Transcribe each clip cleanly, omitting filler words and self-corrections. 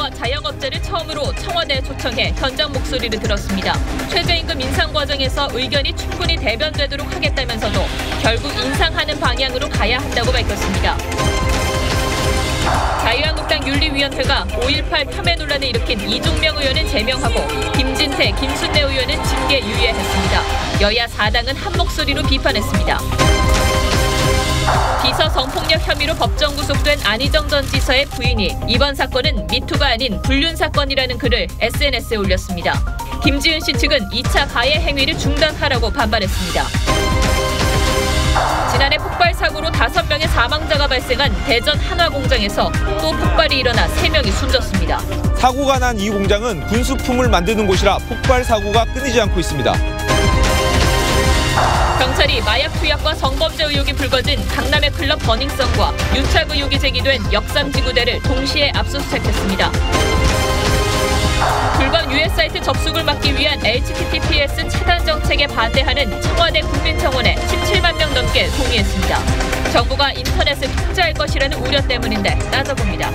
소상공인과 자영업자를 처음으로 청와대에 초청해 현장 목소리를 들었습니다. 최저임금 인상 과정에서 의견이 충분히 대변되도록 하겠다면서도 결국 인상하는 방향으로 가야 한다고 밝혔습니다. 자유한국당 윤리위원회가 5.18 폄훼 논란을 일으킨 이종명 의원은 제명하고 김진태, 김순례 의원은 징계 유예했습니다. 여야 4당은 한 목소리로 비판했습니다. 비서 성폭력 혐의로 법정 구속된 안희정 전 지사의 부인이 이번 사건은 미투가 아닌 불륜 사건이라는 글을 SNS에 올렸습니다. 김지은 씨 측은 2차 가해 행위를 중단하라고 반발했습니다. 지난해 폭발 사고로 5명의 사망자가 발생한 대전 한화 공장에서 또 폭발이 일어나 3명이 숨졌습니다. 사고가 난 이 공장은 군수품을 만드는 곳이라 폭발 사고가 끊이지 않고 있습니다. 경찰이 마약 투약과 성범죄 의혹이 불거진 강남의 클럽 버닝썬과 유착 의혹이 제기된 역삼지구대를 동시에 압수수색했습니다. 불법 유해 사이트 접속을 막기 위한 HTTPS 차단 정책에 반대하는 청와대 국민청원에 17만 명 넘게 동의했습니다. 정부가 인터넷을 통제할 것이라는 우려 때문인데 따져봅니다.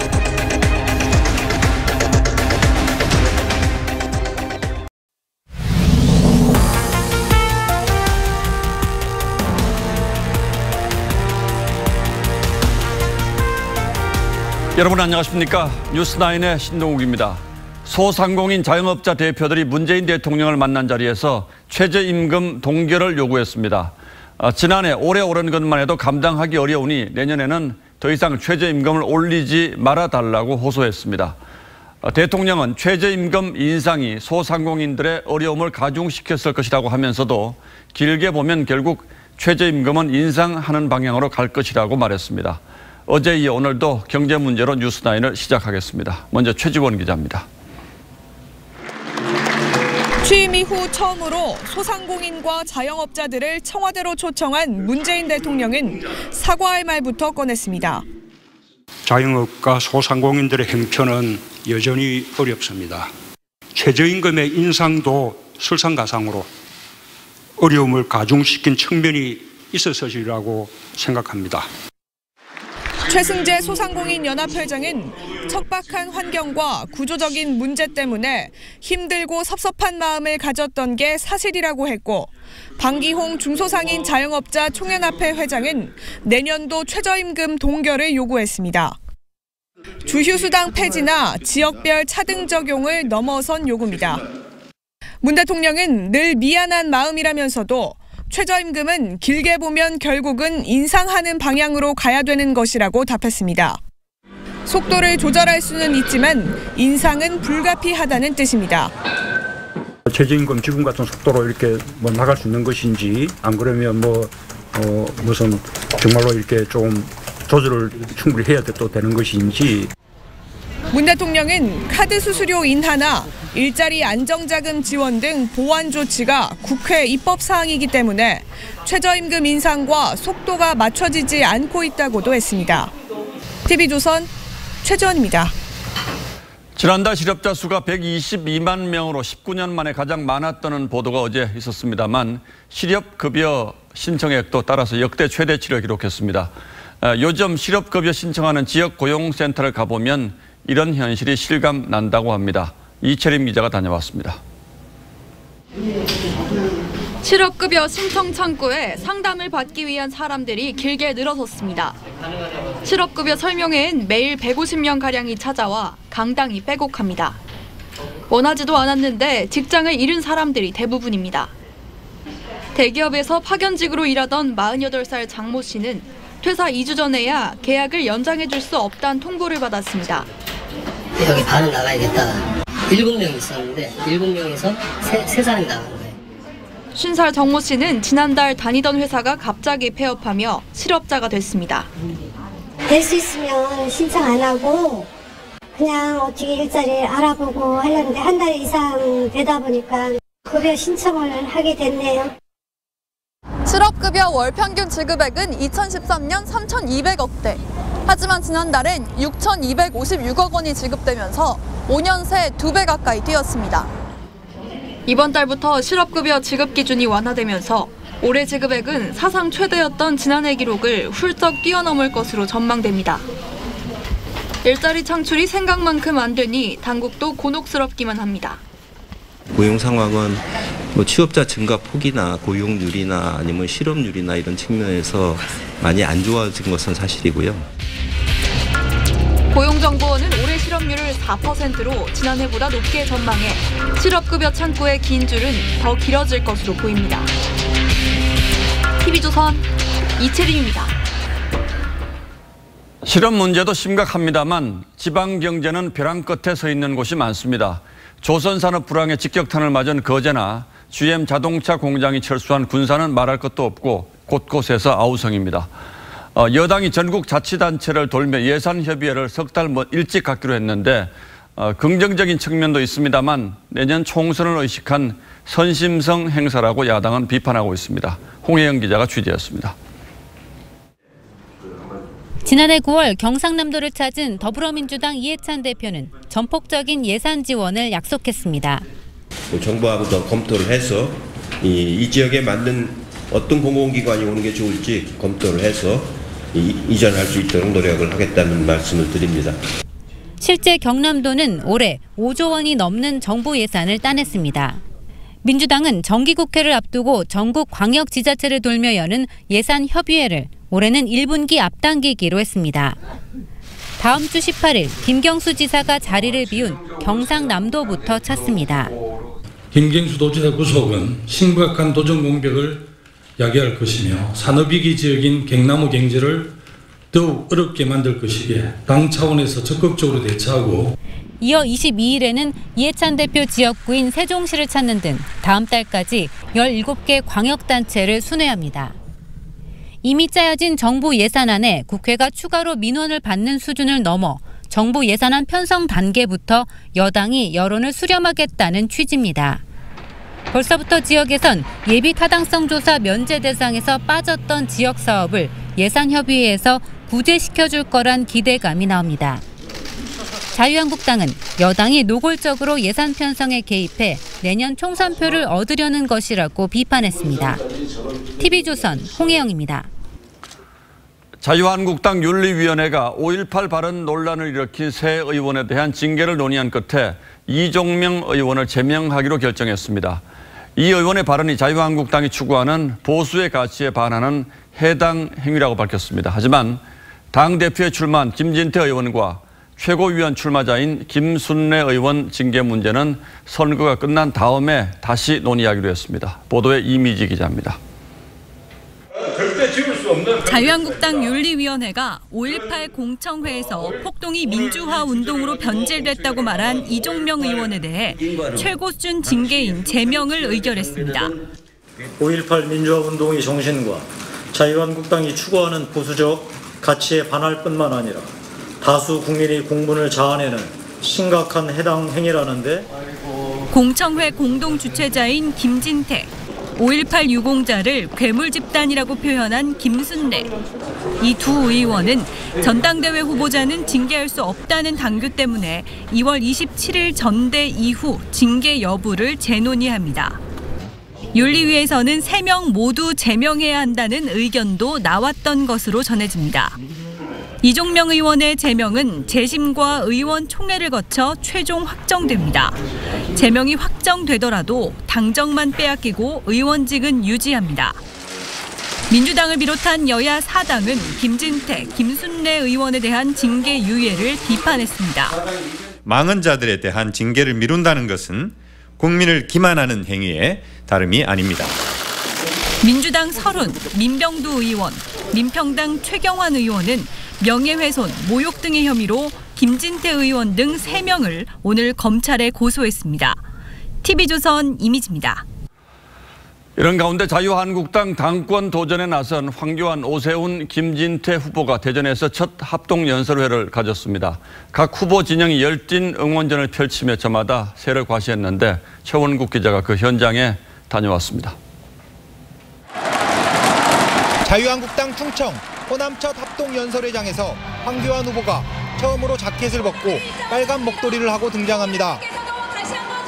여러분 안녕하십니까? 뉴스9의 신동욱입니다. 소상공인 자영업자 대표들이 문재인 대통령을 만난 자리에서 최저임금 동결을 요구했습니다. 지난해 올해 오른 것만 해도 감당하기 어려우니 내년에는 더 이상 최저임금을 올리지 말아달라고 호소했습니다. 대통령은 최저임금 인상이 소상공인들의 어려움을 가중시켰을 것이라고 하면서도 길게 보면 결국 최저임금은 인상하는 방향으로 갈 것이라고 말했습니다. 어제 이어 오늘도 경제 문제로 뉴스9을 시작하겠습니다. 먼저 최지원 기자입니다. 취임 이후 처음으로 소상공인과 자영업자들을 청와대로 초청한 문재인 대통령은 사과할 말부터 꺼냈습니다. 자영업과 소상공인들의 형편은 여전히 어렵습니다. 최저임금의 인상도 설상가상으로 어려움을 가중시킨 측면이 있어서리라고 생각합니다. 최승재 소상공인 연합회장은 척박한 환경과 구조적인 문제 때문에 힘들고 섭섭한 마음을 가졌던 게 사실이라고 했고, 방기홍 중소상인 자영업자 총연합회 회장은 내년도 최저임금 동결을 요구했습니다. 주휴수당 폐지나 지역별 차등 적용을 넘어선 요구입니다. 문 대통령은 늘 미안한 마음이라면서도 최저임금은 길게 보면 결국은 인상하는 방향으로 가야 되는 것이라고 답했습니다. 속도를 조절할 수는 있지만 인상은 불가피하다는 뜻입니다. 최저임금 지금 같은 속도로 이렇게 나갈 수 있는 것인지, 안 그러면 무슨 정말로 이렇게 좀 조절을 충분히 해야 또 되는 것인지. 문 대통령은 카드 수수료 인하나 일자리 안정자금 지원 등 보완 조치가 국회 입법 사항이기 때문에 최저임금 인상과 속도가 맞춰지지 않고 있다고도 했습니다. TV조선 최지원입니다. 지난달 실업자 수가 122만 명으로 19년 만에 가장 많았다는 보도가 어제 있었습니다만 실업급여 신청액도 따라서 역대 최대치를 기록했습니다. 요즘 실업급여 신청하는 지역고용센터를 가보면 이런 현실이 실감난다고 합니다. 이채림 기자가 다녀왔습니다. 실업급여 신청 창구에 상담을 받기 위한 사람들이 길게 늘어섰습니다. 실업급여 설명회엔 매일 150명가량이 찾아와 강당이 빼곡합니다. 원하지도 않았는데 직장을 잃은 사람들이 대부분입니다. 대기업에서 파견직으로 일하던 48살 장모 씨는 퇴사 2주 전에야 계약을 연장해 줄 수 없다는 통보를 받았습니다. 여기 반은 나가야겠다. 7명 있었는데 7명에서 3사람이 나간 거예요. 50살 정모 씨는 지난달 다니던 회사가 갑자기 폐업하며 실업자가 됐습니다. 될 수 있으면 신청 안 하고 그냥 어떻게 일자리 알아보고 하려는데 한 달 이상 되다 보니까 급여 신청을 하게 됐네요. 실업급여 월평균 지급액은 2013년 3,200억대. 하지만 지난달엔 6,256억 원이 지급되면서 5년 새 2배 가까이 뛰었습니다. 이번 달부터 실업급여 지급 기준이 완화되면서 올해 지급액은 사상 최대였던 지난해 기록을 훌쩍 뛰어넘을 것으로 전망됩니다. 일자리 창출이 생각만큼 안 되니 당국도 곤혹스럽기만 합니다. 고용 상황은 취업자 증가 폭이나 고용률이나 아니면 실업률이나 이런 측면에서 많이 안 좋아진 것은 사실이고요. 고용정보원은 올해 실업률을 4%로 지난해보다 높게 전망해 실업급여 창구의 긴 줄은 더 길어질 것으로 보입니다. TV조선 이채림입니다. 실업 문제도 심각합니다만 지방 경제는 벼랑 끝에 서 있는 곳이 많습니다. 조선산업 불황의 직격탄을 맞은 거제나 GM 자동차 공장이 철수한 군산은 말할 것도 없고 곳곳에서 아우성입니다. 여당이 전국 자치단체를 돌며 예산협의회를 석 달 일찍 갖기로 했는데 긍정적인 측면도 있습니다만 내년 총선을 의식한 선심성 행사라고 야당은 비판하고 있습니다. 홍혜영 기자가 취재했습니다. 지난해 9월 경상남도를 찾은 더불어민주당 이해찬 대표는 전폭적인 예산 지원을 약속했습니다. 정부하고도 검토를 해서 이 지역에 맞는 어떤 공공기관이 오는 게 좋을지 검토를 해서 이전할 수 있도록 노력을 하겠다는 말씀을 드립니다. 실제 경남도는 올해 5조 원이 넘는 정부 예산을 따냈습니다. 민주당은 정기국회를 앞두고 전국 광역지자체를 돌며 여는 예산협의회를 올해는 1분기 앞당기기로 했습니다. 다음 주 18일 김경수 지사가 자리를 비운 경상남도부터 찾습니다. 김경수 도지사 구속은 심각한 도전 공백을 야기할 것이며 산업위기 지역인 경남의 경제를 더욱 어렵게 만들 것이기에 당 차원에서 적극적으로 대처하고 이어 22일에는 이해찬 대표 지역구인 세종시를 찾는 등 다음 달까지 17개 광역단체를 순회합니다. 이미 짜여진 정부 예산안에 국회가 추가로 민원을 받는 수준을 넘어 정부 예산안 편성 단계부터 여당이 여론을 수렴하겠다는 취지입니다. 벌써부터 지역에선 예비 타당성 조사 면제 대상에서 빠졌던 지역 사업을 예산협의회에서 구제시켜줄 거란 기대감이 나옵니다. 자유한국당은 여당이 노골적으로 예산 편성에 개입해 내년 총선표를 얻으려는 것이라고 비판했습니다. TV조선 홍혜영입니다. 자유한국당 윤리위원회가 5.18 발언 논란을 일으킨 새 의원에 대한 징계를 논의한 끝에 이종명 의원을 제명하기로 결정했습니다. 이 의원의 발언이 자유한국당이 추구하는 보수의 가치에 반하는 해당 행위라고 밝혔습니다. 하지만 당대표에 출마한 김진태 의원과 최고위원 출마자인 김순례 의원 징계 문제는 선거가 끝난 다음에 다시 논의하기로 했습니다. 보도에 이미지 기자입니다. 자유한국당 윤리위원회가 5.18 공청회에서 폭동이 민주화 운동으로 변질됐다고 말한 이종명 의원에 대해 최고 수준 징계인 제명을 의결했습니다. 5.18 민주화 운동의 정신과 자유한국당이 추구하는 보수적 가치에 반할 뿐만 아니라 다수 국민의 공분을 자아내는 심각한 해당 행위라는데 공청회 공동 주최자인 김진태, 5.18 유공자를 괴물 집단이라고 표현한 김순례. 이 두 의원은 전당대회 후보자는 징계할 수 없다는 당규 때문에 2월 27일 전대 이후 징계 여부를 재논의합니다. 윤리위에서는 3명 모두 제명해야 한다는 의견도 나왔던 것으로 전해집니다. 이종명 의원의 제명은 재심과 의원총회를 거쳐 최종 확정됩니다. 제명이 확정되더라도 당적만 빼앗기고 의원직은 유지합니다. 민주당을 비롯한 여야 4당은 김진태, 김순례 의원에 대한 징계 유예를 비판했습니다. 망언 자들에 대한 징계를 미룬다는 것은 국민을 기만하는 행위에 다름이 아닙니다. 민주당 서른, 민병두 의원, 민평당 최경환 의원은 명예훼손, 모욕 등의 혐의로 김진태 의원 등 3명을 오늘 검찰에 고소했습니다. TV조선 이미지입니다. 이런 가운데 자유한국당 당권 도전에 나선 황교안, 오세훈, 김진태 후보가 대전에서 첫 합동연설회를 가졌습니다. 각 후보 진영이 열띤 응원전을 펼치며 저마다 세를 과시했는데 최원국 기자가 그 현장에 다녀왔습니다. 자유한국당 충청 호남 첫 합동연설회장에서 황교안 후보가 처음으로 자켓을 벗고 빨간 목도리를 하고 등장합니다.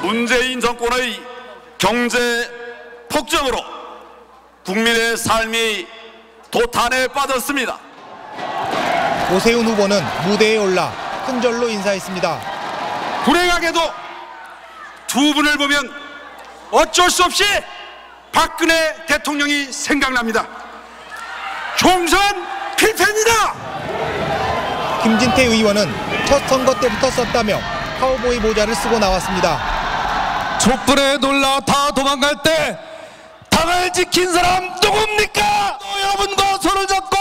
문재인 정권의 경제 폭정으로 국민의 삶이 도탄에 빠졌습니다. 오세훈 후보는 무대에 올라 큰 절로 인사했습니다. 불행하게도 두 분을 보면 어쩔 수 없이 박근혜 대통령이 생각납니다. 총선 필패입니다. 김진태 의원은 첫 선거 때부터 썼다며 카우보이 모자를 쓰고 나왔습니다. 촛불에 놀라 다 도망갈 때 당을 지킨 사람 누굽니까? 여러분과 손을 잡고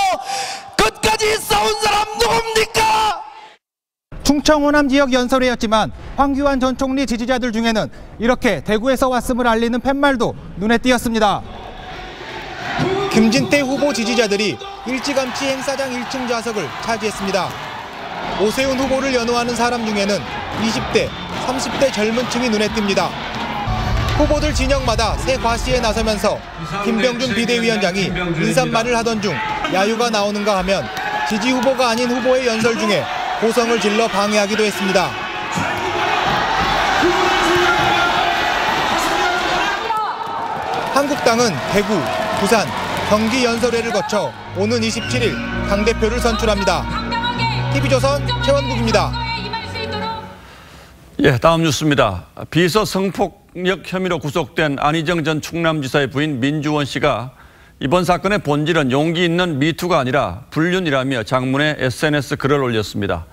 끝까지 싸운 사람 누굽니까? 충청 호남 지역 연설회였지만 황교안 전 총리 지지자들 중에는 이렇게 대구에서 왔음을 알리는 팻말도 눈에 띄었습니다. 김진태 후보 지지자들이 일찌감치 행사장 1층 좌석을 차지했습니다. 오세훈 후보를 연호하는 사람 중에는 20대, 30대 젊은 층이 눈에 띕니다. 후보들 진영마다 새 과시에 나서면서 김병준 비대위원장이 인사말을 하던 중 야유가 나오는가 하면 지지 후보가 아닌 후보의 연설 중에 고성을 질러 방해하기도 했습니다. 한국당은 대구, 부산, 경기 연설회를 거쳐 오는 27일 당대표를 선출합니다. TV조선 최원국입니다. 예, 다음 뉴스입니다. 비서 성폭력 혐의로 구속된 안희정 전 충남지사의 부인 민주원 씨가 이번 사건의 본질은 용기 있는 미투가 아니라 불륜이라며 장문에 SNS 글을 올렸습니다.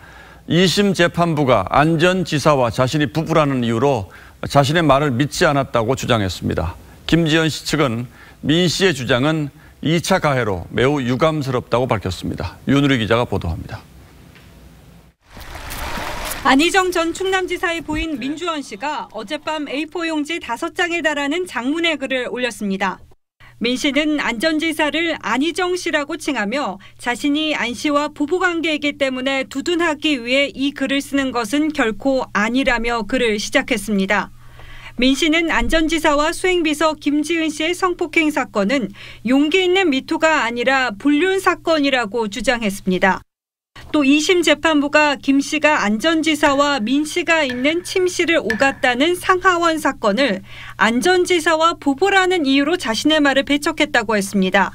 2심 재판부가 안 전 지사와 자신이 부부라는 이유로 자신의 말을 믿지 않았다고 주장했습니다. 김지연 씨 측은 민 씨의 주장은 2차 가해로 매우 유감스럽다고 밝혔습니다. 윤우리 기자가 보도합니다. 안희정 전 충남지사의 부인 민주원 씨가 어젯밤 A4 용지 5장에 달하는 장문의 글을 올렸습니다. 민 씨는 안 전 지사를 안희정 씨라고 칭하며 자신이 안 씨와 부부관계이기 때문에 두둔하기 위해 이 글을 쓰는 것은 결코 아니라며 글을 시작했습니다. 민 씨는 안 전 지사와 수행비서 김지은 씨의 성폭행 사건은 용기 있는 미투가 아니라 불륜 사건이라고 주장했습니다. 또 2심 재판부가 김 씨가 안 전 지사와 민 씨가 있는 침실을 오갔다는 상하원 사건을 안 전 지사와 부부라는 이유로 자신의 말을 배척했다고 했습니다.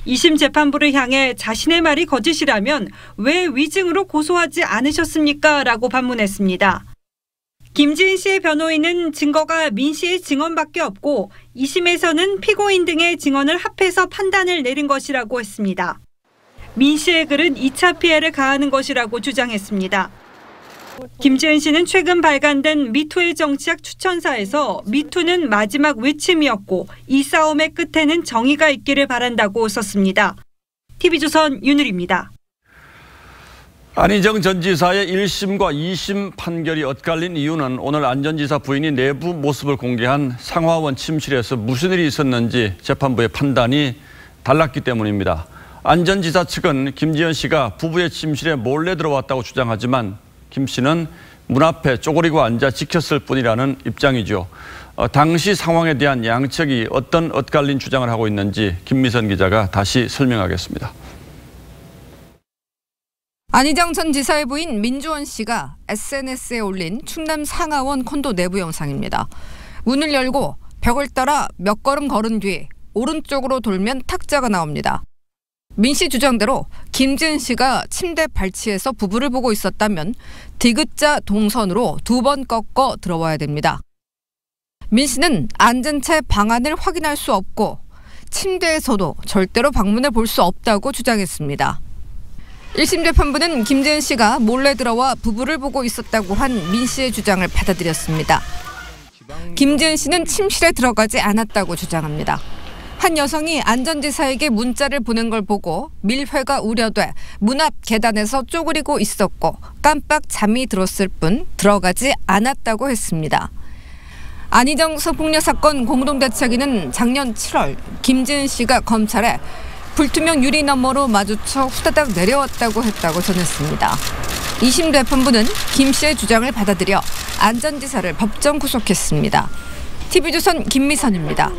2심 재판부를 향해 자신의 말이 거짓이라면 왜 위증으로 고소하지 않으셨습니까? 라고 반문했습니다. 김지은 씨의 변호인은 증거가 민 씨의 증언밖에 없고 2심에서는 피고인 등의 증언을 합해서 판단을 내린 것이라고 했습니다. 민 씨의 글은 2차 피해를 가하는 것이라고 주장했습니다. 김지은 씨는 최근 발간된 미투의 정치학 추천사에서 미투는 마지막 외침이었고 이 싸움의 끝에는 정의가 있기를 바란다고 썼습니다. TV조선 윤을입니다. 안희정 전 지사의 1심과 2심 판결이 엇갈린 이유는 오늘 안 전 지사 부인이 내부 모습을 공개한 상하원 침실에서 무슨 일이 있었는지 재판부의 판단이 달랐기 때문입니다. 안 전 지사 측은 김지연 씨가 부부의 침실에 몰래 들어왔다고 주장하지만 김 씨는 문 앞에 쪼그리고 앉아 지켰을 뿐이라는 입장이죠. 당시 상황에 대한 양측이 어떤 엇갈린 주장을 하고 있는지 김미선 기자가 다시 설명하겠습니다. 안희정 전 지사의 부인 민주원 씨가 SNS에 올린 충남 상하원 콘도 내부 영상입니다. 문을 열고 벽을 따라 몇 걸음 걸은 뒤 오른쪽으로 돌면 탁자가 나옵니다. 민 씨 주장대로 김지은 씨가 침대 발치에서 부부를 보고 있었다면 디귿자 동선으로 2번 꺾어 들어와야 됩니다. 민 씨는 앉은 채 방안을 확인할 수 없고 침대에서도 절대로 방문을 볼 수 없다고 주장했습니다. 1심 재판부는 김지은 씨가 몰래 들어와 부부를 보고 있었다고 한 민 씨의 주장을 받아들였습니다. 김지은 씨는 침실에 들어가지 않았다고 주장합니다. 한 여성이 안 전 지사에게 문자를 보낸 걸 보고 밀회가 우려돼 문 앞 계단에서 쪼그리고 있었고 깜빡 잠이 들었을 뿐 들어가지 않았다고 했습니다. 안희정 성폭력 사건 공동대책위는 작년 7월 김지은 씨가 검찰에 불투명 유리 너머로 마주쳐 후다닥 내려왔다고 했다고 전했습니다. 2심 재판부는 김 씨의 주장을 받아들여 안 전 지사를 법정 구속했습니다. TV조선 김미선입니다.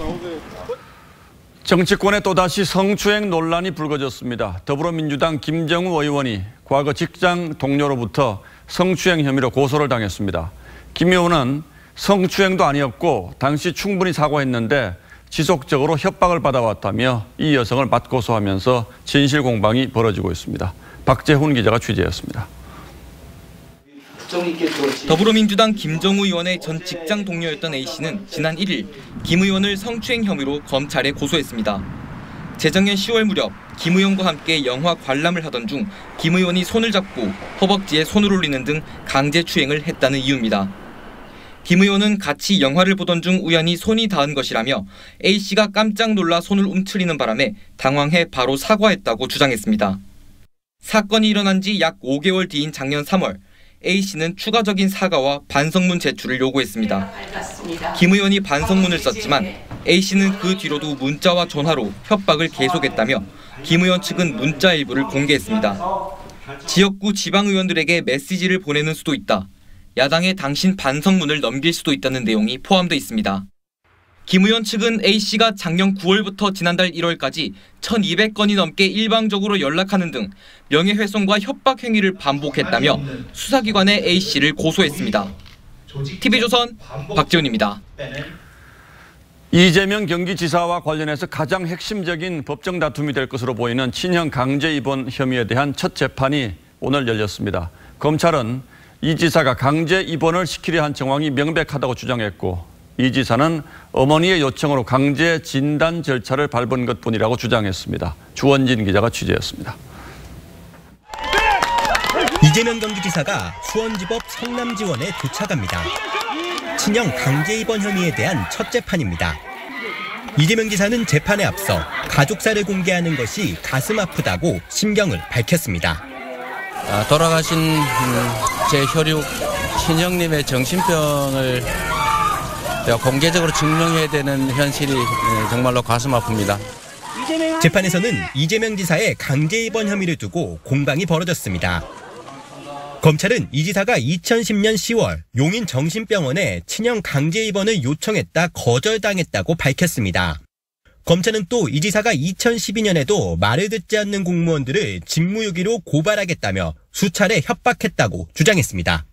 정치권에 또다시 성추행 논란이 불거졌습니다. 더불어민주당 김정우 의원이 과거 직장 동료로부터 성추행 혐의로 고소를 당했습니다. 김 의원은 성추행도 아니었고 당시 충분히 사과했는데 지속적으로 협박을 받아왔다며 이 여성을 맞고소하면서 진실 공방이 벌어지고 있습니다. 박재훈 기자가 취재했습니다. 더불어민주당 김정우 의원의 전 직장 동료였던 A씨는 지난 1일 김 의원을 성추행 혐의로 검찰에 고소했습니다. 재작년 10월 무렵 김 의원과 함께 영화 관람을 하던 중 김 의원이 손을 잡고 허벅지에 손을 올리는 등 강제 추행을 했다는 이유입니다. 김 의원은 같이 영화를 보던 중 우연히 손이 닿은 것이라며 A씨가 깜짝 놀라 손을 움츠리는 바람에 당황해 바로 사과했다고 주장했습니다. 사건이 일어난 지 약 5개월 뒤인 작년 3월 A씨는 추가적인 사과와 반성문 제출을 요구했습니다. 김 의원이 반성문을 썼지만 A씨는 그 뒤로도 문자와 전화로 협박을 계속했다며 김 의원 측은 문자 일부를 공개했습니다. 지역구 지방의원들에게 메시지를 보내는 수도 있다. 야당에 당신 반성문을 넘길 수도 있다는 내용이 포함되어 있습니다. 김 의원 측은 A씨가 작년 9월부터 지난달 1월까지 1,200건이 넘게 일방적으로 연락하는 등 명예훼손과 협박 행위를 반복했다며 수사기관에 A씨를 고소했습니다. TV조선 박지훈입니다. 이재명 경기지사와 관련해서 가장 핵심적인 법정 다툼이 될 것으로 보이는 친형 강제 입원 혐의에 대한 첫 재판이 오늘 열렸습니다. 검찰은 이 지사가 강제 입원을 시키려 한 정황이 명백하다고 주장했고 이 지사는 어머니의 요청으로 강제 진단 절차를 밟은 것뿐이라고 주장했습니다. 주원진 기자가 취재했습니다. 이재명 경기지사가 수원지법 성남지원에 도착합니다. 친형 강제 입원 혐의에 대한 첫 재판입니다. 이재명 지사는 재판에 앞서 가족사를 공개하는 것이 가슴 아프다고 심경을 밝혔습니다. 돌아가신 제 혈육 친형님의 정신병을 공개적으로 증명해야 되는 현실이 정말로 가슴 아픕니다. 재판에서는 이재명 지사의 강제 입원 혐의를 두고 공방이 벌어졌습니다. 검찰은 이 지사가 2010년 10월 용인 정신병원에 친형 강제 입원을 요청했다 거절당했다고 밝혔습니다. 검찰은 또 이 지사가 2012년에도 말을 듣지 않는 공무원들을 직무유기로 고발하겠다며 수차례 협박했다고 주장했습니다.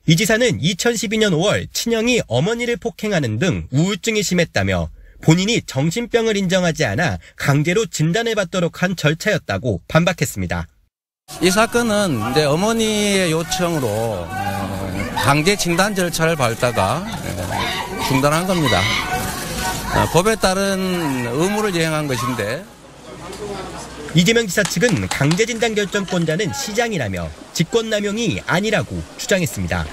이 지사는 2012년 5월 친형이 어머니를 폭행하는 등 우울증이 심했다며 본인이 정신병을 인정하지 않아 강제로 진단을 받도록 한 절차였다고 반박했습니다. 이 사건은 이제 어머니의 요청으로 강제 진단 절차를 밟다가 중단한 겁니다. 법에 따른 의무를 이행한 것인데 이재명 지사 측은 강제 진단 결정권자는 시장이라며 직권남용이 아니라고 주장했습니다.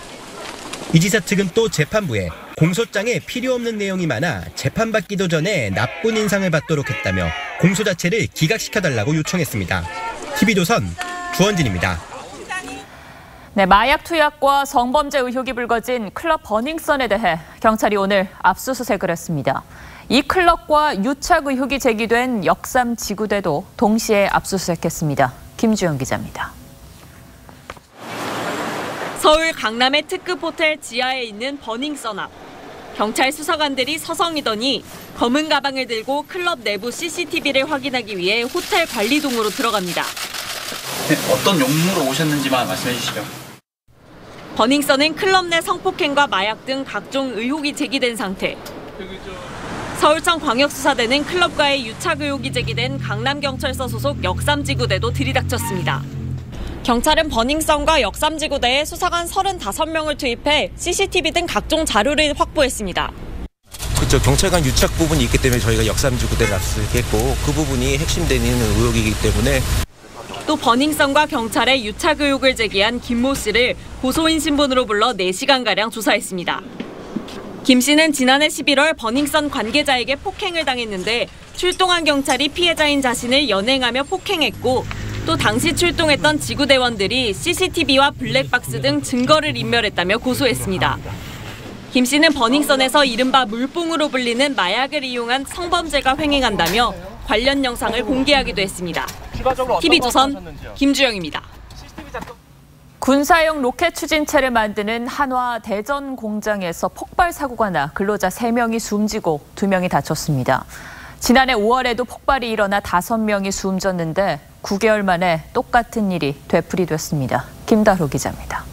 이 지사 측은 또 재판부에 공소장에 필요 없는 내용이 많아 재판받기도 전에 나쁜 인상을 받도록 했다며 공소 자체를 기각시켜달라고 요청했습니다. TV조선 주원진입니다. 네, 마약 투약과 성범죄 의혹이 불거진 클럽 버닝썬에 대해 경찰이 오늘 압수수색을 했습니다. 이 클럽과 유착 의혹이 제기된 역삼 지구대도 동시에 압수수색했습니다. 김주영 기자입니다. 서울 강남의 특급 호텔 지하에 있는 버닝썬 앞. 경찰 수사관들이 서성이더니 검은 가방을 들고 클럽 내부 CCTV를 확인하기 위해 호텔 관리동으로 들어갑니다. 어떤 용무로 오셨는지만 말씀해 주시죠. 버닝썬은 클럽 내 성폭행과 마약 등 각종 의혹이 제기된 상태. 서울청 광역수사대는 클럽과의 유착 의혹이 제기된 강남경찰서 소속 역삼지구대도 들이닥쳤습니다. 경찰은 버닝썬과 역삼지구대에 수사관 35명을 투입해 CCTV 등 각종 자료를 확보했습니다. 그렇죠. 경찰관 유착 부분이 있기 때문에 저희가 역삼지구대를 압수했고 그 부분이 핵심되는 의혹이기 때문에 또 버닝썬과 경찰의 유착 의혹을 제기한 김모 씨를 고소인 신분으로 불러 4시간가량 조사했습니다. 김 씨는 지난해 11월 버닝썬 관계자에게 폭행을 당했는데 출동한 경찰이 피해자인 자신을 연행하며 폭행했고 또 당시 출동했던 지구대원들이 CCTV와 블랙박스 등 증거를 인멸했다며 고소했습니다. 김 씨는 버닝썬에서 이른바 물뽕으로 불리는 마약을 이용한 성범죄가 횡행한다며 관련 영상을 공개하기도 했습니다. TV조선 김주영입니다. 군사용 로켓 추진체를 만드는 한화 대전 공장에서 폭발 사고가 나 근로자 3명이 숨지고 2명이 다쳤습니다. 지난해 5월에도 폭발이 일어나 5명이 숨졌는데 9개월 만에 똑같은 일이 되풀이됐습니다. 김다로 기자입니다.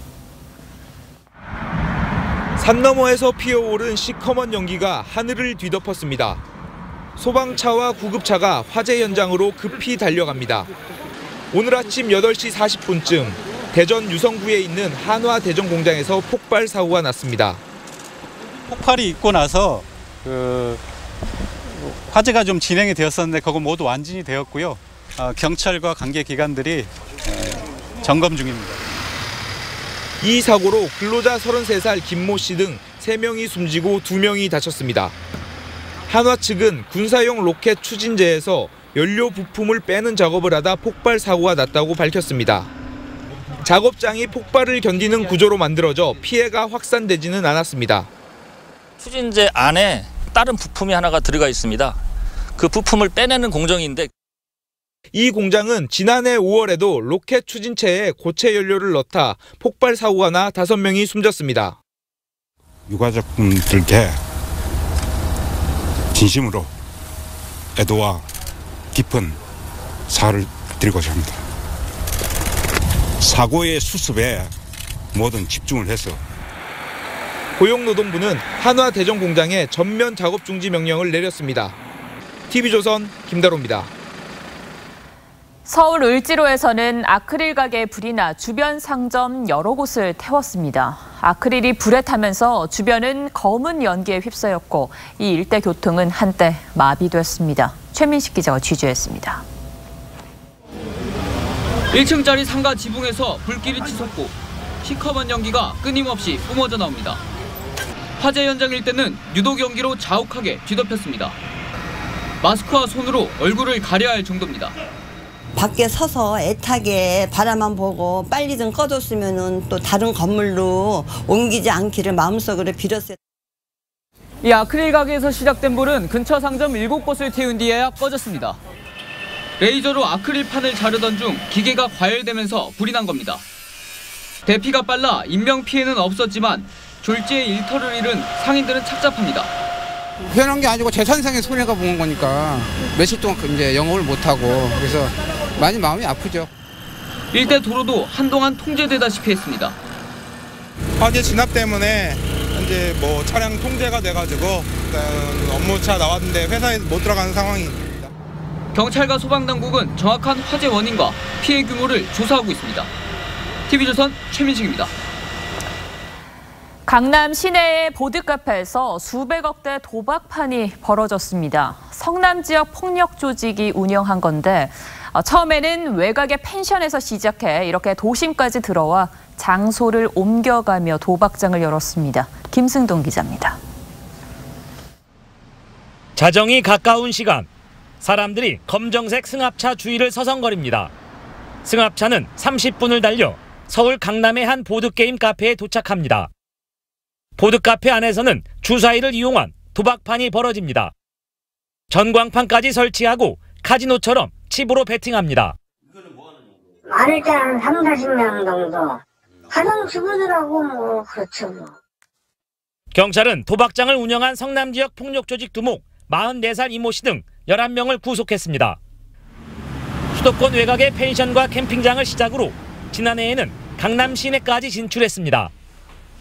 산 너머에서 피어오른 시커먼 연기가 하늘을 뒤덮었습니다. 소방차와 구급차가 화재 현장으로 급히 달려갑니다. 오늘 아침 8시 40분쯤 대전 유성구에 있는 한화 대전 공장에서 폭발 사고가 났습니다. 폭발이 있고 나서 화재가 좀 진행이 되었었는데 그거 모두 완진이 되었고요. 경찰과 관계 기관들이 점검 중입니다. 이 사고로 근로자 33살 김모 씨 등 3명이 숨지고 2명이 다쳤습니다. 한화 측은 군사용 로켓 추진제에서 연료 부품을 빼는 작업을 하다 폭발 사고가 났다고 밝혔습니다. 작업장이 폭발을 견디는 구조로 만들어져 피해가 확산되지는 않았습니다. 추진제 안에 다른 부품이 하나가 들어가 있습니다. 그 부품을 빼내는 공정인데 이 공장은 지난해 5월에도 로켓 추진체에 고체 연료를 넣다 폭발 사고가 나 5명이 숨졌습니다. 유가족분들께 진심으로 애도와 깊은 사과를 드리고자 합니다. 사고의 수습에 모든 집중을 해서 고용노동부는 한화 대전 공장에 전면 작업 중지 명령을 내렸습니다. TV조선 김다로입니다. 서울 을지로에서는 아크릴 가게에 불이 나 주변 상점 여러 곳을 태웠습니다. 아크릴이 불에 타면서 주변은 검은 연기에 휩싸였고 이 일대 교통은 한때 마비됐습니다. 최민식 기자가 취재했습니다. 1층짜리 상가 지붕에서 불길이 치솟고 시커먼 연기가 끊임없이 뿜어져 나옵니다. 화재 현장 일대는 유독 연기로 자욱하게 뒤덮였습니다. 마스크와 손으로 얼굴을 가려야 할 정도입니다. 밖에 서서 애타게 바라만 보고 빨리 좀 꺼졌으면 또 다른 건물로 옮기지 않기를 마음속으로 빌었어요. 이 아크릴 가게에서 시작된 불은 근처 상점 7곳을 태운 뒤에야 꺼졌습니다. 레이저로 아크릴판을 자르던 중 기계가 과열되면서 불이 난 겁니다. 대피가 빨라 인명피해는 없었지만 졸지에 일터를 잃은 상인들은 착잡합니다. 피해난 게 아니고 제 선생의 손해가 본 거니까 며칠 동안 이제 영업을 못하고 그래서 많이 마음이 아프죠. 일대 도로도 한동안 통제되다시피 했습니다. 화재 진압 때문에 이제 뭐 차량 통제가 돼가지고 업무차 나왔는데 회사에 못 들어가는 상황입니다. 경찰과 소방당국은 정확한 화재 원인과 피해 규모를 조사하고 있습니다. TV조선 최민식입니다. 강남 시내의 보드카페에서 수백억대 도박판이 벌어졌습니다. 성남 지역 폭력 조직이 운영한 건데 처음에는 외곽의 펜션에서 시작해 이렇게 도심까지 들어와 장소를 옮겨가며 도박장을 열었습니다. 김승동 기자입니다. 자정이 가까운 시간, 사람들이 검정색 승합차 주위를 서성거립니다. 승합차는 30분을 달려 서울 강남의 한 보드게임 카페에 도착합니다. 보드카페 안에서는 주사위를 이용한 도박판이 벌어집니다. 전광판까지 설치하고 카지노처럼 칩으로 베팅합니다. 많을 때 한 30-40명 정도. 가장 주부들하고 뭐 그렇죠. 경찰은 도박장을 운영한 성남 지역 폭력 조직 두목 44살 이모 씨 등 11명을 구속했습니다. 수도권 외곽의 펜션과 캠핑장을 시작으로 지난해에는 강남 시내까지 진출했습니다.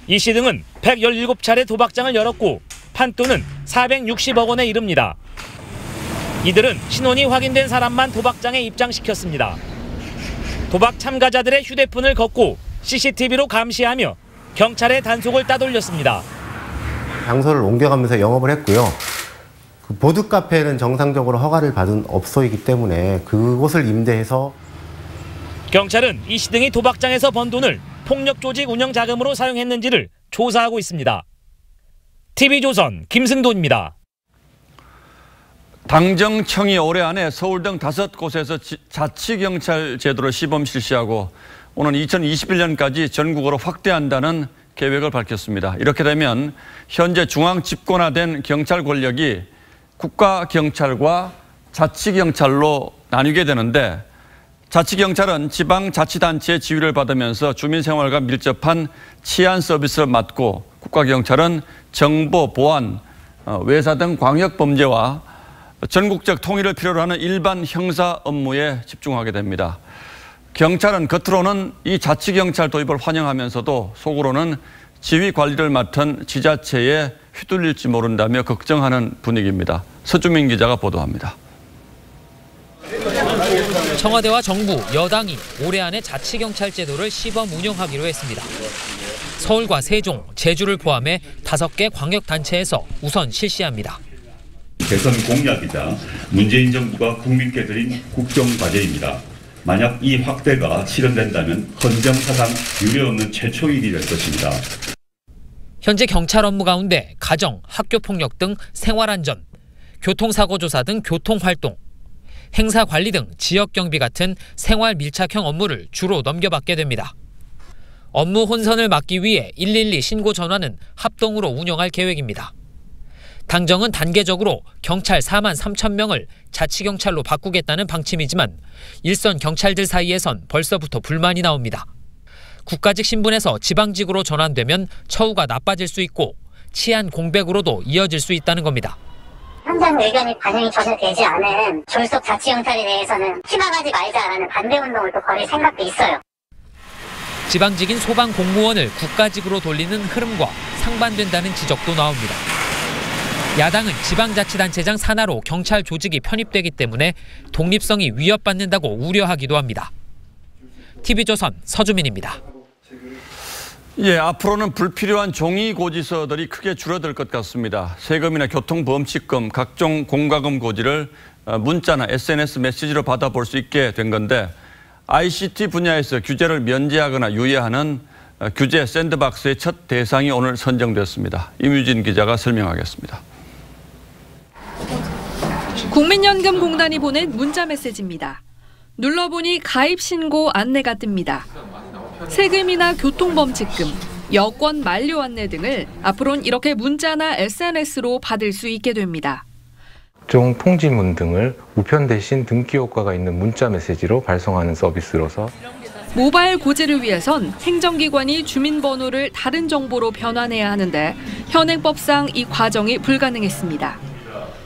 이 씨 등은 117차례 도박장을 열었고 판돈은 460억 원에 이릅니다. 이들은 신원이 확인된 사람만 도박장에 입장시켰습니다. 도박 참가자들의 휴대폰을 걷고 CCTV로 감시하며 경찰의 단속을 따돌렸습니다. 장소를 옮겨가면서 영업을 했고요. 그 보드카페는 정상적으로 허가를 받은 업소이기 때문에 그곳을 임대해서 경찰은 이 씨 등이 도박장에서 번 돈을 폭력 조직 운영 자금으로 사용했는지를 조사하고 있습니다. TV조선 김승돈입니다. 당정청이 올해 안에 서울 등 5곳에서 자치경찰 제도를 시범 실시하고 오는 2021년까지 전국으로 확대한다는 계획을 밝혔습니다. 이렇게 되면 현재 중앙 집권화된 경찰 권력이 국가경찰과 자치경찰로 나뉘게 되는데 자치경찰은 지방자치단체의 지휘를 받으면서 주민생활과 밀접한 치안 서비스를 맡고 국가경찰은 정보, 보안, 외사 등 광역범죄와 전국적 통일을 필요로 하는 일반 형사 업무에 집중하게 됩니다. 경찰은 겉으로는 이 자치경찰 도입을 환영하면서도 속으로는 지휘 관리를 맡은 지자체에 휘둘릴지 모른다며 걱정하는 분위기입니다. 서주민 기자가 보도합니다. 청와대와 정부, 여당이 올해 안에 자치경찰 제도를 시범 운영하기로 했습니다. 서울과 세종, 제주를 포함해 5개 광역단체에서 우선 실시합니다. 대선 공약이자 문재인 정부가 국민께 드린 국정과제입니다. 만약 이 확대가 실현된다면 헌정사상 유례없는 최초 일이 될 것입니다. 현재 경찰 업무 가운데 가정, 학교폭력 등 생활안전, 교통사고 조사 등 교통활동, 행사 관리 등 지역경비 같은 생활 밀착형 업무를 주로 넘겨받게 됩니다. 업무 혼선을 막기 위해 112 신고 전화는 합동으로 운영할 계획입니다. 당정은 단계적으로 경찰 4만 3천 명을 자치경찰로 바꾸겠다는 방침이지만 일선 경찰들 사이에선 벌써부터 불만이 나옵니다. 국가직 신분에서 지방직으로 전환되면 처우가 나빠질 수 있고 치안 공백으로도 이어질 수 있다는 겁니다. 현장 의견이 반영이 전혀 되지 않은 졸속 자치경찰에 대해서는 희망하지 말자라는 반대운동을 또 벌일 생각도 있어요. 지방직인 소방 공무원을 국가직으로 돌리는 흐름과 상반된다는 지적도 나옵니다. 야당은 지방자치단체장 산하로 경찰 조직이 편입되기 때문에 독립성이 위협받는다고 우려하기도 합니다. TV조선 서주민입니다. 예, 앞으로는 불필요한 종이 고지서들이 크게 줄어들 것 같습니다. 세금이나 교통범칙금, 각종 공과금 고지를 문자나 SNS 메시지로 받아볼 수 있게 된 건데 ICT 분야에서 규제를 면제하거나 유예하는 규제 샌드박스의 첫 대상이 오늘 선정됐습니다. 임유진 기자가 설명하겠습니다. 국민연금공단이 보낸 문자 메시지입니다. 눌러보니 가입 신고 안내가 뜹니다. 세금이나 교통범칙금, 여권 만료 안내 등을 앞으로는 이렇게 문자나 SNS로 받을 수 있게 됩니다. 각종 통지문 등을 우편 대신 등기 효과가 있는 문자 메시지로 발송하는 서비스로서 모바일 고지를 위해선 행정기관이 주민번호를 다른 정보로 변환해야 하는데 현행법상 이 과정이 불가능했습니다.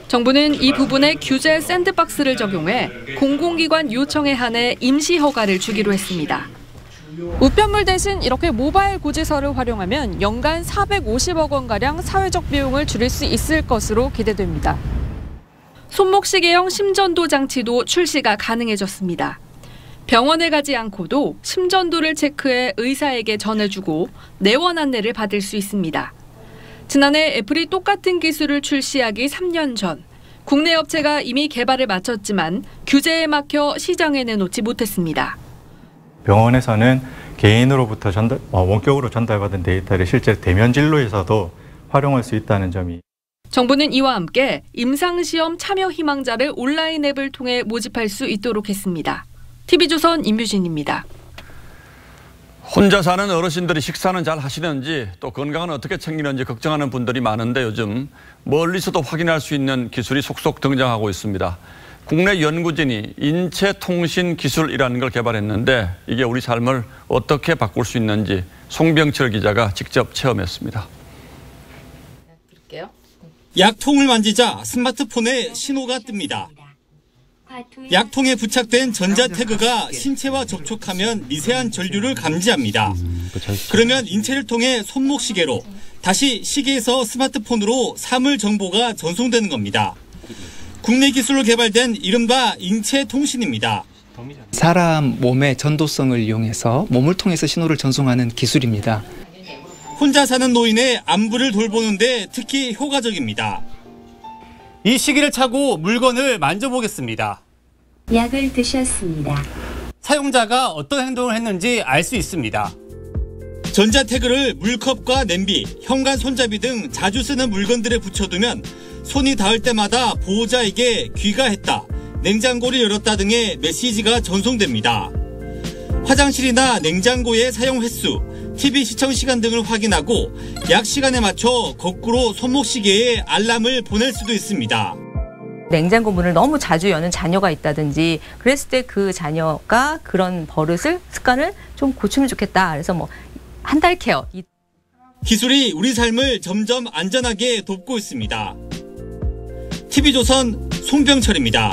정부는 이 부분에 규제 샌드박스를 적용해 공공기관 요청에 한해 임시 허가를 주기로 했습니다. 우편물 대신 이렇게 모바일 고지서를 활용하면 연간 450억 원가량 사회적 비용을 줄일 수 있을 것으로 기대됩니다. 손목시계형 심전도 장치도 출시가 가능해졌습니다. 병원에 가지 않고도 심전도를 체크해 의사에게 전해주고 내원 안내를 받을 수 있습니다. 지난해 애플이 똑같은 기술을 출시하기 3년 전 국내 업체가 이미 개발을 마쳤지만 규제에 막혀 시장에 내놓지 못했습니다. 병원에서는 개인으로부터 원격으로 전달받은 데이터를 실제 대면 진료에서도 활용할 수 있다는 점이 정부는 이와 함께 임상시험 참여 희망자를 온라인 앱을 통해 모집할 수 있도록 했습니다. TV조선 임유진입니다. 혼자 사는 어르신들이 식사는 잘 하시는지 또 건강은 어떻게 챙기는지 걱정하는 분들이 많은데 요즘 멀리서도 확인할 수 있는 기술이 속속 등장하고 있습니다. 국내 연구진이 인체통신기술이라는 걸 개발했는데 이게 우리 삶을 어떻게 바꿀 수 있는지 송병철 기자가 직접 체험했습니다. 약통을 만지자 스마트폰에 신호가 뜹니다. 약통에 부착된 전자태그가 신체와 접촉하면 미세한 전류를 감지합니다. 그러면 인체를 통해 손목시계로 다시 시계에서 스마트폰으로 사물 정보가 전송되는 겁니다. 국내 기술로 개발된 이른바 인체통신입니다. 사람 몸의 전도성을 이용해서 몸을 통해서 신호를 전송하는 기술입니다. 혼자 사는 노인의 안부를 돌보는 데 특히 효과적입니다. 이 시계를 차고 물건을 만져보겠습니다. 약을 드셨습니다. 사용자가 어떤 행동을 했는지 알 수 있습니다. 전자태그를 물컵과 냄비, 현관 손잡이 등 자주 쓰는 물건들에 붙여두면 손이 닿을 때마다 보호자에게 귀가했다, 냉장고를 열었다 등의 메시지가 전송됩니다. 화장실이나 냉장고의 사용 횟수, TV 시청 시간 등을 확인하고 약 시간에 맞춰 거꾸로 손목시계에 알람을 보낼 수도 있습니다. 냉장고 문을 너무 자주 여는 자녀가 있다든지 그랬을 때 그 자녀가 그런 버릇을, 습관을 좀 고치면 좋겠다. 그래서 뭐 한 달 케어. 기술이 우리 삶을 점점 안전하게 돕고 있습니다. TV조선 송병철입니다.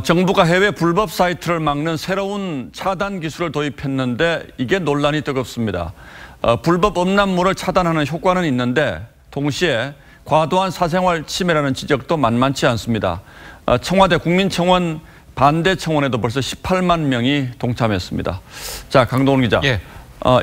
정부가 해외 불법 사이트를 막는 새로운 차단 기술을 도입했는데 이게 논란이 뜨겁습니다. 불법 음란물을 차단하는 효과는 있는데 동시에 과도한 사생활 침해라는 지적도 만만치 않습니다. 청와대 국민청원 반대 청원에도 벌써 18만 명이 동참했습니다. 자, 강동원 기자. 예.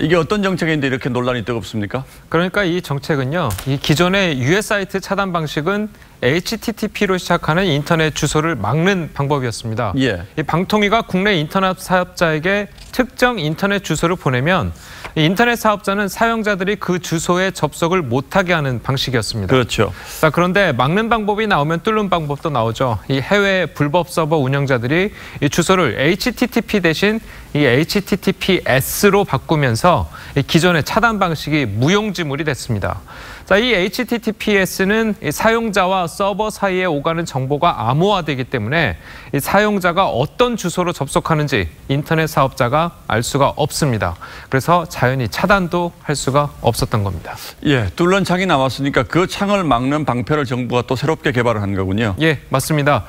이게 어떤 정책인데 이렇게 논란이 뜨겁습니까? 그러니까 이 정책은요, 이 기존의 유해 사이트 차단 방식은 HTTP로 시작하는 인터넷 주소를 막는 방법이었습니다. 예. 이 방통위가 국내 인터넷 사업자에게 특정 인터넷 주소를 보내면 이 인터넷 사업자는 사용자들이 그 주소에 접속을 못하게 하는 방식이었습니다. 그렇죠. 자, 그런데 막는 방법이 나오면 뚫는 방법도 나오죠. 이 해외 불법 서버 운영자들이 이 주소를 HTTP 대신 이 HTTPS로 바꾸면서 이 기존의 차단 방식이 무용지물이 됐습니다. 자, 이 HTTPS는 이 사용자와 서버 사이에 오가는 정보가 암호화되기 때문에 이 사용자가 어떤 주소로 접속하는지 인터넷 사업자가 알 수가 없습니다. 그래서 자연히 차단도 할 수가 없었던 겁니다. 예, 뚫는 창이 나왔으니까 그 창을 막는 방패를 정부가 또 새롭게 개발을 한 거군요. 예, 맞습니다.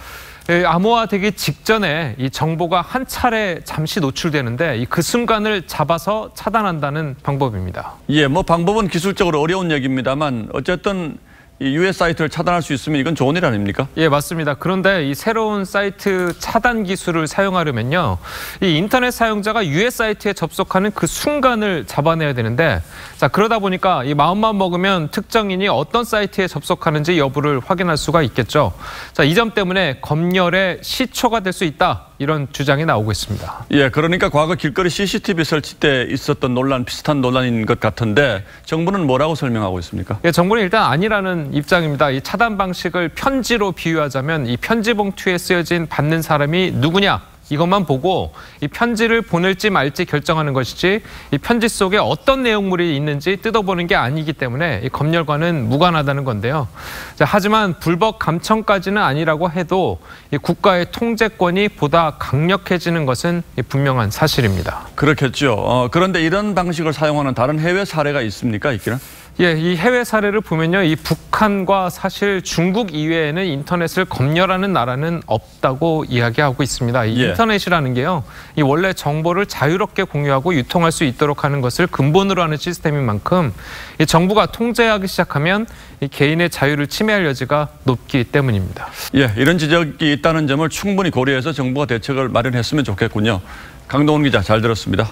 암호화되기 직전에 이 정보가 한 차례 잠시 노출되는데 그 순간을 잡아서 차단한다는 방법입니다. 예, 뭐 방법은 기술적으로 어려운 얘기입니다만 어쨌든 이 유해 사이트를 차단할 수 있으면 이건 좋은 일 아닙니까? 예, 맞습니다. 그런데 이 새로운 사이트 차단 기술을 사용하려면요, 이 인터넷 사용자가 유해 사이트에 접속하는 그 순간을 잡아내야 되는데, 자, 그러다 보니까 이 마음만 먹으면 특정인이 어떤 사이트에 접속하는지 여부를 확인할 수가 있겠죠. 자, 이 점 때문에 검열의 시초가 될 수 있다, 이런 주장이 나오고 있습니다. 예, 그러니까 과거 길거리 CCTV 설치 때 있었던 논란, 비슷한 논란인 것 같은데 정부는 뭐라고 설명하고 있습니까? 예, 정부는 일단 아니라는 입장입니다. 이 차단 방식을 편지로 비유하자면 이 편지 봉투에 쓰여진 받는 사람이 누구냐, 이것만 보고 이 편지를 보낼지 말지 결정하는 것이지 이 편지 속에 어떤 내용물이 있는지 뜯어보는 게 아니기 때문에 이 검열과는 무관하다는 건데요. 자, 하지만 불법 감청까지는 아니라고 해도 이 국가의 통제권이 보다 강력해지는 것은 분명한 사실입니다. 그렇겠죠. 그런데 이런 방식을 사용하는 다른 해외 사례가 있습니까? 있기는? 예, 이 해외 사례를 보면요, 이 북한과 사실 중국 이외에는 인터넷을 검열하는 나라는 없다고 이야기하고 있습니다. 이 인터넷이라는 게요, 이 원래 정보를 자유롭게 공유하고 유통할 수 있도록 하는 것을 근본으로 하는 시스템인 만큼 이 정부가 통제하기 시작하면 이 개인의 자유를 침해할 여지가 높기 때문입니다. 예, 이런 지적이 있다는 점을 충분히 고려해서 정부가 대책을 마련했으면 좋겠군요. 강동원 기자, 잘 들었습니다.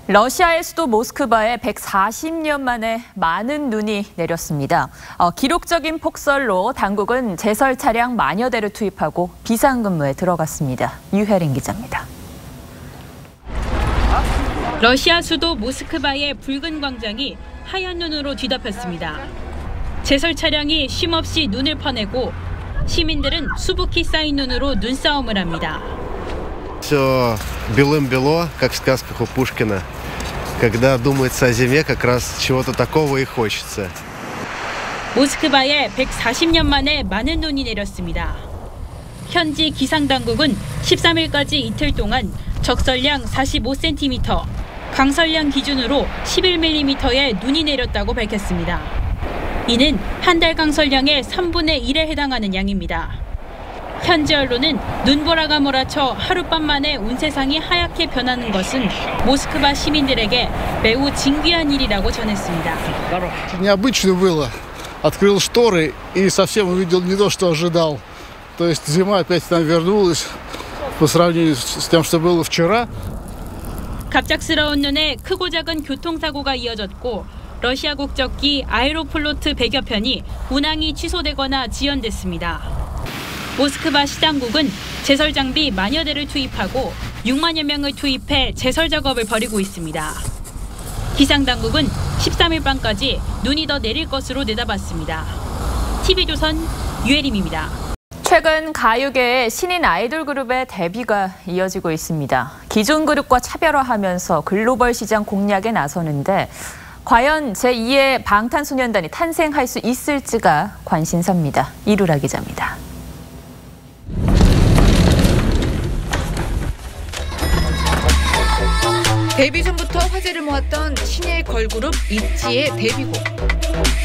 러시아의 수도 모스크바에 140년 만에 많은 눈이 내렸습니다. 기록적인 폭설로 당국은 제설 차량 만여 대를 투입하고 비상근무에 들어갔습니다. 유혜린 기자입니다. 러시아 수도 모스크바의 붉은 광장이 하얀 눈으로 뒤덮였습니다. 제설 차량이 쉼없이 눈을 퍼내고 시민들은 수북히 쌓인 눈으로 눈싸움을 합니다. Все белым-бело, как в сказках у Пушкина. Когда думается о зиме, как раз чего-то такого и хочется. 모스크바에 140년 만에 많은 눈이 내렸습니다. 현지 기상당국은 13일까지 이틀 동안 적설량 45cm, 강설량 기준으로 11mm의 눈이 내렸다고 밝혔습니다. 이는 한 달 강설량의 3분의 1에 해당하는 양입니다. 현지 언론은 눈보라가 몰아쳐 하룻밤 만에 온 세상이 하얗게 변하는 것은 모스크바 시민들에게 매우 진귀한 일이라고 전했습니다. Необычно было. Открыл шторы и совсем увидел не то, что ожидал. То есть зима опять к нам вернулась по сравнению с тем, что было вчера. 갑작스러운 눈에 크고 작은 교통사고가 이어졌고 러시아 국적기 아에로플로트 100여 편이 운항이 취소되거나 지연됐습니다. 모스크바 시당국은 제설 장비 만여 대를 투입하고 6만여 명을 투입해 제설 작업을 벌이고 있습니다. 기상당국은 13일 밤까지 눈이 더 내릴 것으로 내다봤습니다. TV조선 유혜림입니다. 최근 가요계의 신인 아이돌 그룹의 데뷔가 이어지고 있습니다. 기존 그룹과 차별화하면서 글로벌 시장 공략에 나서는데 과연 제2의 방탄소년단이 탄생할 수 있을지가 관심사입니다. 이루라 기자입니다. 데뷔 전부터 화제를 모았던 신예 걸그룹 있지의 데뷔곡.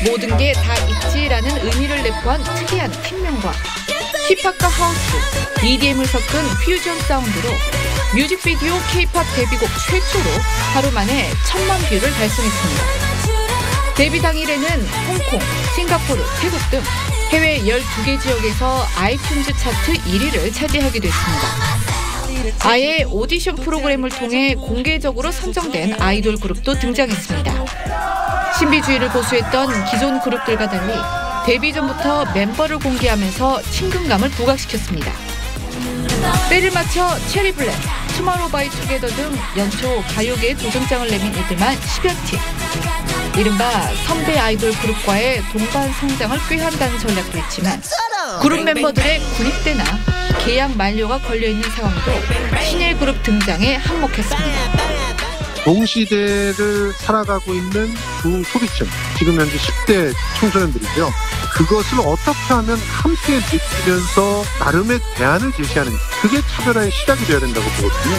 모든 게 다 있지라는 의미를 내포한 특이한 팀명과 힙합과 하우스, EDM을 섞은 퓨전 사운드로 뮤직비디오 K-팝 데뷔곡 최초로 하루 만에 1000만 뷰를 달성했습니다. 데뷔 당일에는 홍콩, 싱가포르, 태국 등 해외 12개 지역에서 아이튠즈 차트 1위를 차지하기도 했습니다. 아예 오디션 프로그램을 통해 공개적으로 선정된 아이돌 그룹도 등장했습니다. 신비주의를 고수했던 기존 그룹들과 달리 데뷔 전부터 멤버를 공개하면서 친근감을 부각시켰습니다. 때를 맞춰 체리블랙, 투모로우바이투게더 등 연초 가요계에 도전장을 내민 이들만 10여 팀. 이른바 선배 아이돌 그룹과의 동반 성장을 꾀한다는 전략도 있지만 그룹 멤버들의 군입대나 계약 만료가 걸려있는 상황도 신예 그룹 등장에 한몫했습니다. 동시대를 살아가고 있는 중소비층, 지금 현재 10대 청소년들이죠. 그것을 어떻게 하면 함께 느끼면서 나름의 대안을 제시하는, 그게 차별화의 시작이 되어야 된다고 보거든요.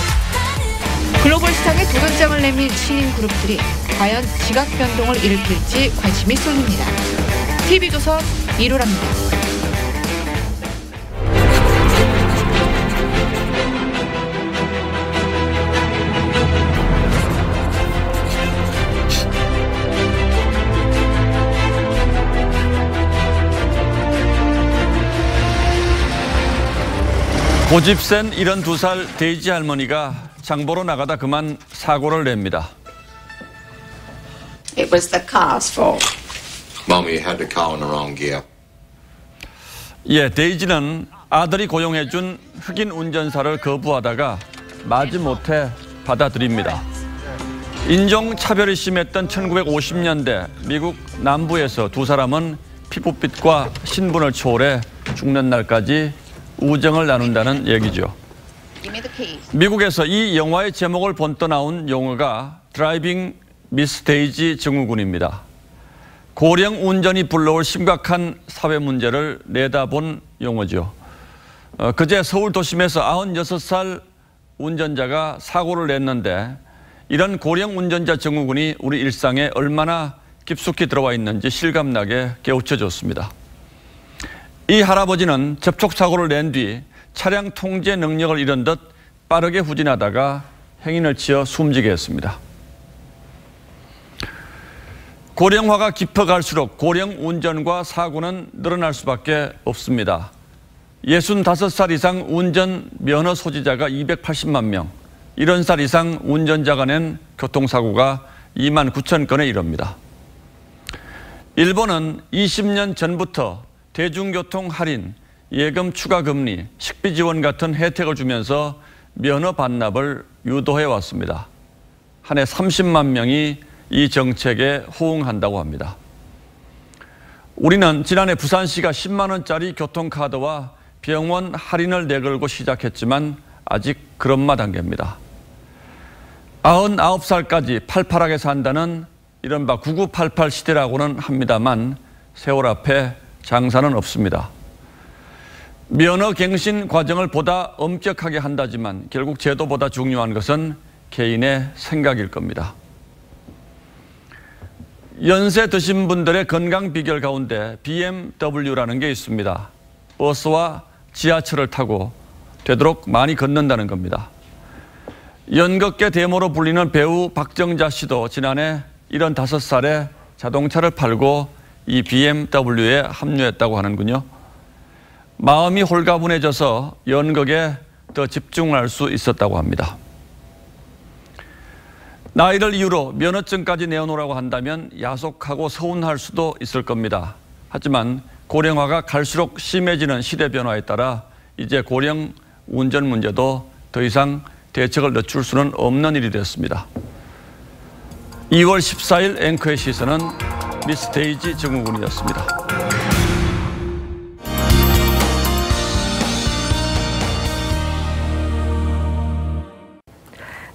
글로벌 시장에 도전장을 내민 신인 그룹들이 과연 지각 변동을 일으킬지 관심이 쏠립니다. TV조선 이루랍니다. 고집센 72살 데이지 할머니가 장보러 나가다 그만 사고를 냅니다. It was the car's fault. Mommy had the car in the wrong gear. 예, 데이지는 아들이 고용해준 흑인 운전사를 거부하다가 마지못해 받아들입니다. 인종차별이 심했던 1950년대 미국 남부에서 두 사람은 피부빛과 신분을 초월해 죽는 날까지 우정을 나눈다는 얘기죠. 미국에서 이 영화의 제목을 본떠 나온 용어가 드라이빙 미스 데이지 증후군입니다. 고령 운전이 불러올 심각한 사회 문제를 내다본 용어죠. 그제 서울 도심에서 96살 운전자가 사고를 냈는데 이런 고령 운전자 증후군이 우리 일상에 얼마나 깊숙이 들어와 있는지 실감나게 깨우쳐줬습니다. 이 할아버지는 접촉사고를 낸 뒤 차량 통제 능력을 잃은 듯 빠르게 후진하다가 행인을 치어 숨지게 했습니다. 고령화가 깊어갈수록 고령 운전과 사고는 늘어날 수밖에 없습니다. 65살 이상 운전 면허 소지자가 280만 명, 70살 이상 운전자가 낸 교통사고가 2만 9천 건에 이릅니다. 일본은 20년 전부터 대중교통 할인, 예금 추가 금리, 식비 지원 같은 혜택을 주면서 면허 반납을 유도해 왔습니다. 한 해 30만 명이 이 정책에 호응한다고 합니다. 우리는 지난해 부산시가 10만 원짜리 교통카드와 병원 할인을 내걸고 시작했지만 아직 그런 마 단계입니다. 99살까지 팔팔하게 산다는 이른바 9988 시대라고는 합니다만 세월 앞에 장사는 없습니다. 면허 갱신 과정을 보다 엄격하게 한다지만 결국 제도보다 중요한 것은 개인의 생각일 겁니다. 연세 드신 분들의 건강 비결 가운데 BMW라는 게 있습니다. 버스와 지하철을 타고 되도록 많이 걷는다는 겁니다. 연극계 대모로 불리는 배우 박정자 씨도 지난해 75살에 자동차를 팔고 이 BMW에 합류했다고 하는군요. 마음이 홀가분해져서 연극에 더 집중할 수 있었다고 합니다. 나이를 이유로 면허증까지 내어놓으라고 한다면 야속하고 서운할 수도 있을 겁니다. 하지만 고령화가 갈수록 심해지는 시대 변화에 따라 이제 고령 운전 문제도 더 이상 대책을 늦출 수는 없는 일이 됐습니다. 2월 14일 앵커의 시선은 미스 데이지 증후군이었습니다.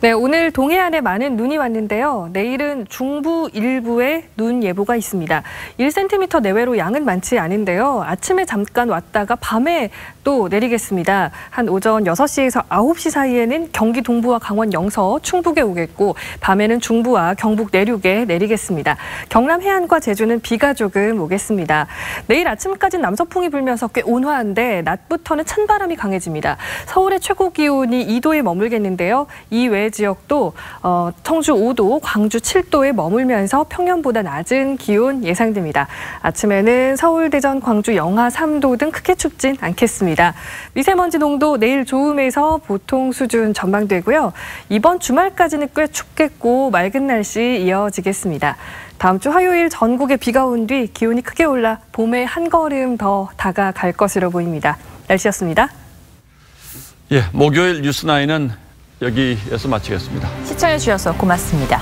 네, 오늘 동해안에 많은 눈이 왔는데요. 내일은 중부 일부에 눈 예보가 있습니다. 1cm 내외로 양은 많지 않은데요. 아침에 잠깐 왔다가 밤에 또 내리겠습니다. 한 오전 6시에서 9시 사이에는 경기 동부와 강원 영서, 충북에 오겠고 밤에는 중부와 경북 내륙에 내리겠습니다. 경남 해안과 제주는 비가 조금 오겠습니다. 내일 아침까지 남서풍이 불면서 꽤 온화한데 낮부터는 찬바람이 강해집니다. 서울의 최고 기온이 2도에 머물겠는데요. 이외 지역도 청주 5도, 광주 7도에 머물면서 평년보다 낮은 기온 예상됩니다. 아침에는 서울, 대전, 광주, 영하 3도 등 크게 춥진 않겠습니다. 미세먼지 농도 내일 좋음에서 보통 수준 전망되고요. 이번 주말까지는 꽤 춥겠고 맑은 날씨 이어지겠습니다. 다음 주 화요일 전국에 비가 온 뒤 기온이 크게 올라 봄에 한 걸음 더 다가갈 것으로 보입니다. 날씨였습니다. 예, 목요일 뉴스9은 여기에서 마치겠습니다. 시청해 주셔서 고맙습니다.